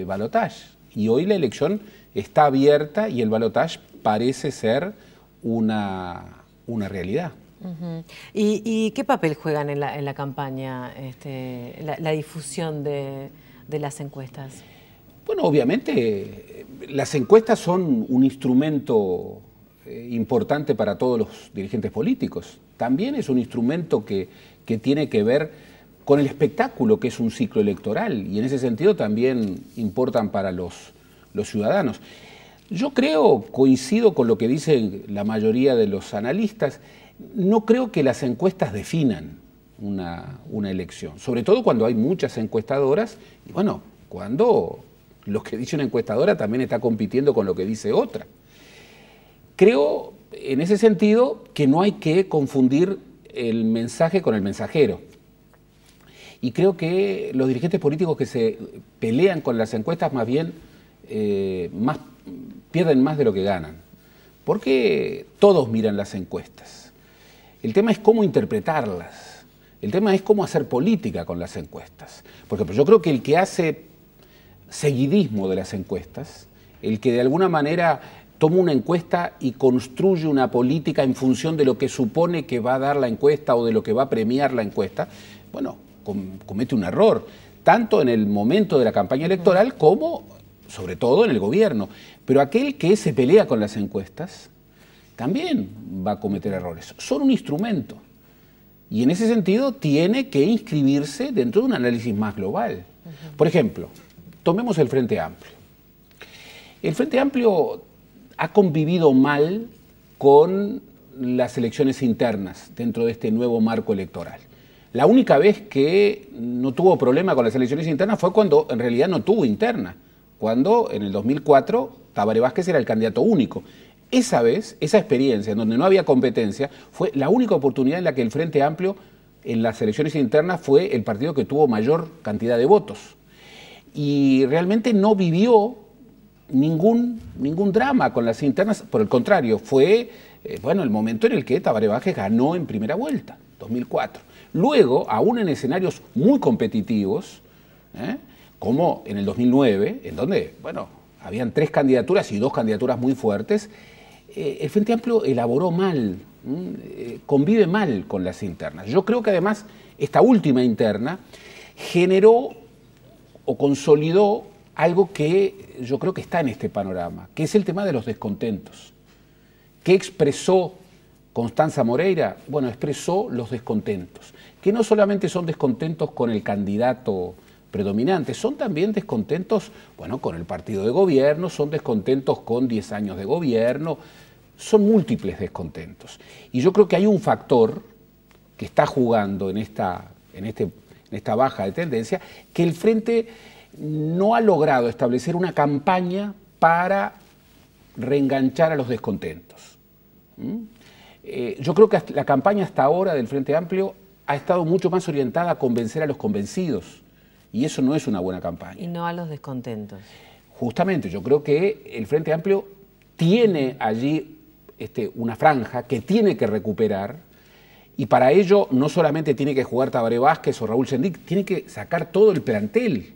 balotaje. Y hoy la elección está abierta y el balotaje parece ser una realidad. Uh-huh. ¿Y qué papel juegan en la campaña, la difusión de las encuestas? Bueno, obviamente las encuestas son un instrumento importante para todos los dirigentes políticos. También es un instrumento que tiene que ver con el espectáculo que es un ciclo electoral y en ese sentido también importan para los ciudadanos. Yo coincido con lo que dicen la mayoría de los analistas. No creo que las encuestas definan una elección, sobre todo cuando hay muchas encuestadoras, y bueno, cuando lo que dice una encuestadora también está compitiendo con lo que dice otra. Creo, en ese sentido, que no hay que confundir el mensaje con el mensajero. Y creo que los dirigentes políticos que se pelean con las encuestas más bien pierden más de lo que ganan, porque todos miran las encuestas. El tema es cómo interpretarlas, el tema es cómo hacer política con las encuestas. Por ejemplo, yo creo que el que hace seguidismo de las encuestas, el que de alguna manera toma una encuesta y construye una política en función de lo que supone que va a dar la encuesta o de lo que va a premiar la encuesta, bueno, comete un error, tanto en el momento de la campaña electoral como, sobre todo, en el gobierno. Pero aquel que se pelea con las encuestas también va a cometer errores. Son un instrumento y en ese sentido tiene que inscribirse dentro de un análisis más global. Por ejemplo, tomemos el Frente Amplio. El Frente Amplio ha convivido mal con las elecciones internas dentro de este nuevo marco electoral. La única vez que no tuvo problema con las elecciones internas fue cuando en realidad no tuvo interna, cuando en el 2004 Tabaré Vázquez era el candidato único. Esa vez, esa experiencia en donde no había competencia, fue la única oportunidad en la que el Frente Amplio en las elecciones internas fue el partido que tuvo mayor cantidad de votos. Y realmente no vivió ningún drama con las internas, por el contrario, fue el momento en el que Tabaré Vázquez ganó en primera vuelta, 2004. Luego, aún en escenarios muy competitivos, como en el 2009, en donde, habían 3 candidaturas y 2 candidaturas muy fuertes, el Frente Amplio elaboró mal, convive mal con las internas. Yo creo que además esta última interna generó o consolidó algo que yo creo que está en este panorama, que es el tema de los descontentos, que expresó Constanza Moreira, bueno, expresó los descontentos, que no solamente son descontentos con el candidato predominante, son también descontentos, bueno, con el partido de gobierno, son descontentos con 10 años de gobierno, son múltiples descontentos. Y yo creo que hay un factor que está jugando en esta baja de tendencia, que el Frente no ha logrado establecer una campaña para reenganchar a los descontentos. Yo creo que la campaña hasta ahora del Frente Amplio ha estado mucho más orientada a convencer a los convencidos, y eso no es una buena campaña. Y no a los descontentos. Justamente, yo creo que el Frente Amplio tiene allí una franja que tiene que recuperar, y para ello no solamente tiene que jugar Tabaré Vázquez o Raúl Sendic, tiene que sacar todo el plantel,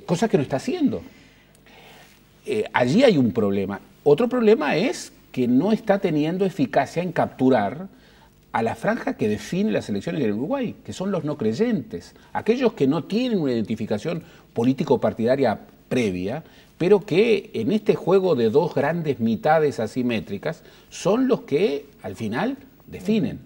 cosa que no está haciendo. Allí hay un problema. Otro problema es que no está teniendo eficacia en capturar a la franja que define las elecciones en Uruguay, que son los no creyentes, aquellos que no tienen una identificación político-partidaria previa, pero que en este juego de dos grandes mitades asimétricas son los que al final definen.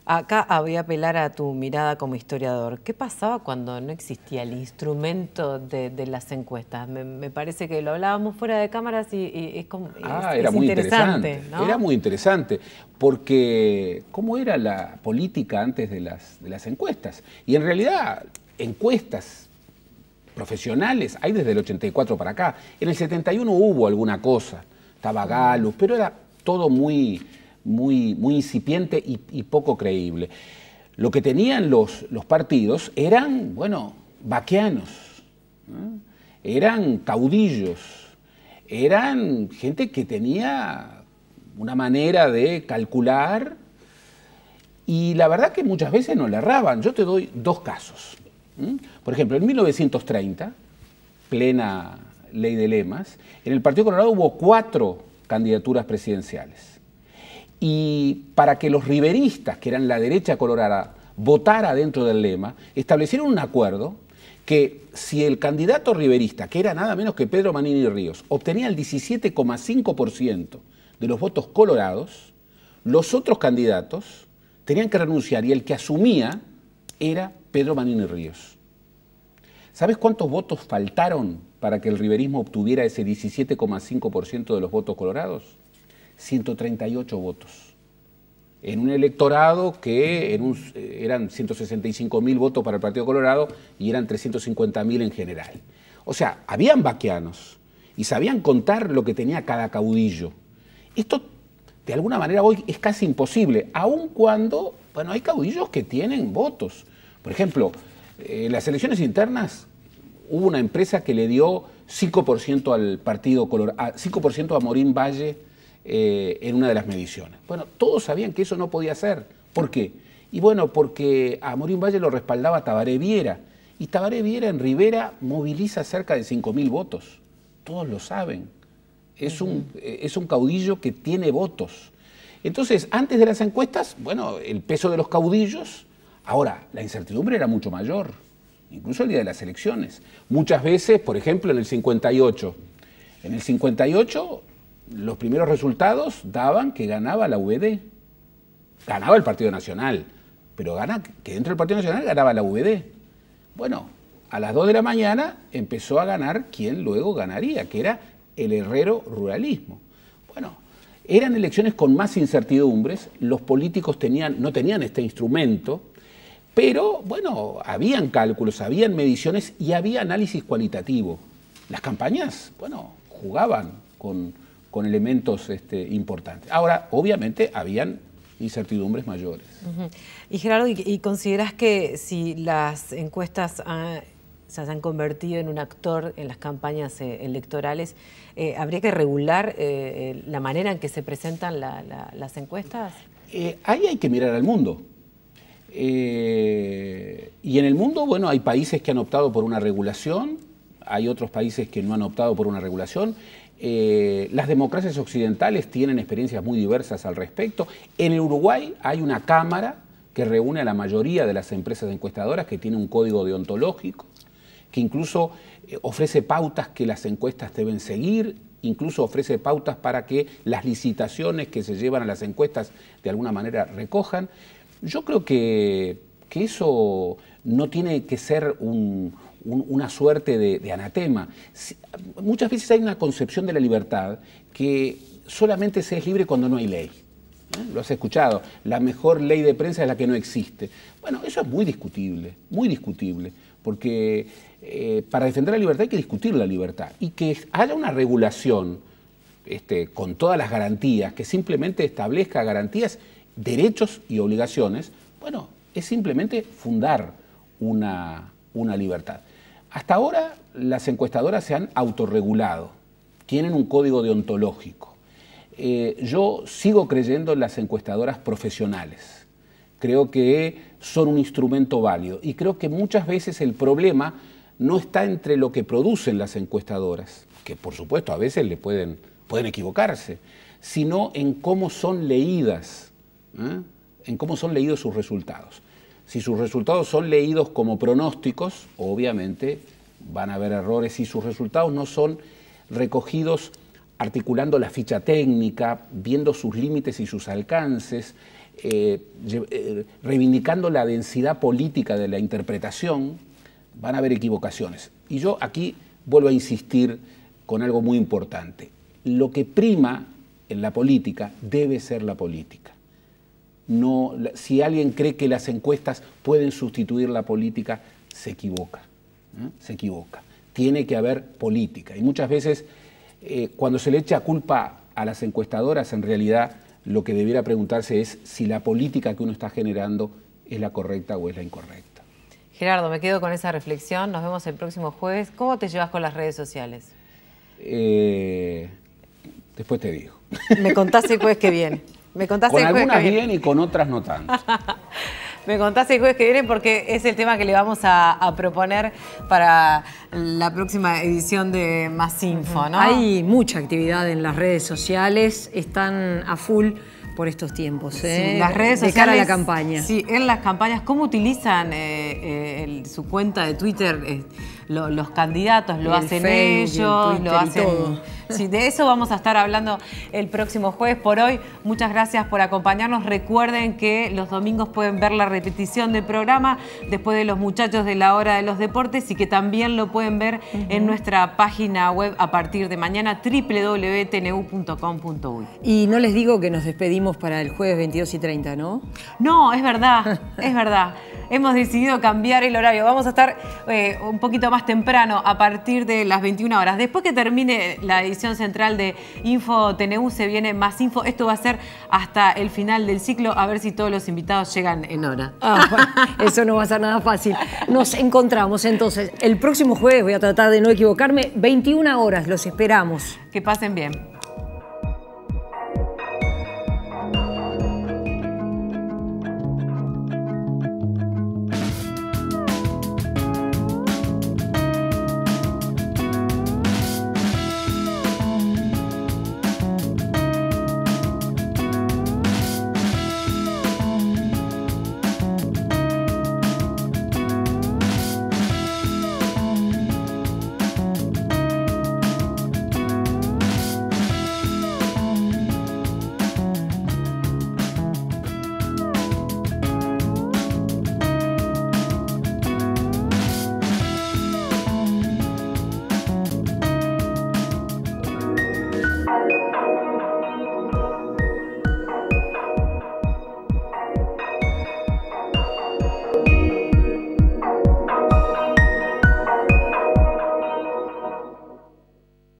Acá voy a apelar a tu mirada como historiador. ¿Qué pasaba cuando no existía el instrumento de las encuestas? Me parece que lo hablábamos fuera de cámaras y es muy interesante, ¿no? Era muy interesante, porque ¿cómo era la política antes de las encuestas? Y en realidad, encuestas profesionales hay desde el 84 para acá. En el 71 hubo alguna cosa, estaba Gallup, pero era todo muy incipiente y poco creíble. Lo que tenían los partidos eran, bueno, vaqueanos, ¿no? Eran caudillos, eran gente que tenía una manera de calcular y la verdad que muchas veces no le erraban. Yo te doy dos casos. Por ejemplo, en 1930, plena ley de lemas, en el Partido Colorado hubo 4 candidaturas presidenciales. Y para que los riveristas, que eran la derecha colorada, votara dentro del lema, establecieron un acuerdo que si el candidato riverista, que era nada menos que Pedro Manini Ríos, obtenía el 17,5% de los votos colorados, los otros candidatos tenían que renunciar y el que asumía era Pedro Manini Ríos. ¿Sabes cuántos votos faltaron para que el riverismo obtuviera ese 17,5% de los votos colorados? 138 votos. En un electorado que eran 165.000 votos para el Partido Colorado y eran 350.000 en general. O sea, habían vaqueanos y sabían contar lo que tenía cada caudillo. Esto, de alguna manera, hoy es casi imposible, aun cuando, bueno, hay caudillos que tienen votos. Por ejemplo, en las elecciones internas hubo una empresa que le dio 5% al Partido Colorado, 5% a Morín Valle en una de las mediciones. Bueno, todos sabían que eso no podía ser. ¿Por qué? Y bueno, porque a Morín Valle lo respaldaba Tabaré Viera. Y Tabaré Viera en Rivera moviliza cerca de 5.000 votos. Todos lo saben. Es un caudillo que tiene votos. Entonces, antes de las encuestas, bueno, el peso de los caudillos. Ahora, la incertidumbre era mucho mayor, incluso el día de las elecciones. Muchas veces, por ejemplo, en el 58. En el 58, los primeros resultados daban que ganaba la UVD. Ganaba el Partido Nacional, pero que dentro del Partido Nacional ganaba la UVD. Bueno, a las 2 de la mañana empezó a ganar quien luego ganaría, que era el Herrero Ruralismo. Bueno, eran elecciones con más incertidumbres, los políticos no tenían este instrumento, pero bueno, habían cálculos, habían mediciones y había análisis cualitativo. Las campañas, bueno, jugaban con elementos importantes. Ahora, obviamente, habían incertidumbres mayores. Y Gerardo, ¿y considerás que si las encuestas se han convertido en un actor en las campañas electorales, habría que regular la manera en que se presentan las encuestas? Ahí hay que mirar al mundo. Y en el mundo, bueno, hay países que han optado por una regulación, hay otros países que no han optado por una regulación. Las democracias occidentales tienen experiencias muy diversas al respecto. En el Uruguay hay una cámara que reúne a la mayoría de las empresas encuestadoras, que tiene un código deontológico, que incluso ofrece pautas que las encuestas deben seguir incluso ofrece pautas para que las licitaciones que se llevan a las encuestas de alguna manera recojan. Yo creo que eso no tiene que ser una suerte de anatema. Muchas veces hay una concepción de la libertad que solamente se es libre cuando no hay ley. Lo has escuchado, la mejor ley de prensa es la que no existe. Bueno, eso es muy discutible, porque para defender la libertad hay que discutir la libertad y que haya una regulación con todas las garantías, que simplemente establezca garantías, derechos y obligaciones, bueno, es simplemente fundar una libertad. Hasta ahora las encuestadoras se han autorregulado, tienen un código deontológico. Yo sigo creyendo en las encuestadoras profesionales. Creo que son un instrumento válido y creo que muchas veces el problema no está entre lo que producen las encuestadoras, que por supuesto a veces pueden equivocarse, sino en cómo son leídas, en cómo son leídos sus resultados. Si sus resultados son leídos como pronósticos, obviamente van a haber errores. Si sus resultados no son recogidos articulando la ficha técnica, viendo sus límites y sus alcances, reivindicando la densidad política de la interpretación, van a haber equivocaciones. Y yo aquí vuelvo a insistir con algo muy importante. Lo que prima en la política debe ser la política. No, si alguien cree que las encuestas pueden sustituir la política, se equivoca. Se equivoca. Tiene que haber política. Y muchas veces, cuando se le echa culpa a las encuestadoras, en realidad lo que debiera preguntarse es si la política que uno está generando es la correcta o es la incorrecta. Gerardo, me quedo con esa reflexión. Nos vemos el próximo jueves. ¿Cómo te llevas con las redes sociales? Después te digo. Me contás el jueves que viene. Me contás con el jueves algunas que viene. bien y con otras no tanto. Me contás el jueves que viene porque es el tema que le vamos a proponer para la próxima edición de Más Info, ¿no? Hay mucha actividad en las redes sociales, están a full por estos tiempos, Sí, las redes sociales, de cara a la campaña. Sí, en las campañas, ¿cómo utilizan su cuenta de Twitter? Los candidatos lo hacen Facebook, ellos, Twitter lo hacen. y todo. Sí, de eso vamos a estar hablando el próximo jueves. Por hoy, muchas gracias por acompañarnos. Recuerden que los domingos pueden ver la repetición del programa después de Los Muchachos de la Hora de los Deportes y que también lo pueden ver en nuestra página web a partir de mañana, www.tnu.com.uy. Y no les digo que nos despedimos para el jueves 22:30, ¿no? No, es verdad, es verdad. Hemos decidido cambiar el horario. Vamos a estar un poquito más temprano, a partir de las 21 horas. Después que termine la edición central de Info TNU, se viene Más Info. Esto va a ser hasta el final del ciclo, a ver si todos los invitados llegan en hora. Bueno, eso no va a ser nada fácil. Nos encontramos entonces el próximo jueves, voy a tratar de no equivocarme, 21 horas, los esperamos. Que pasen bien.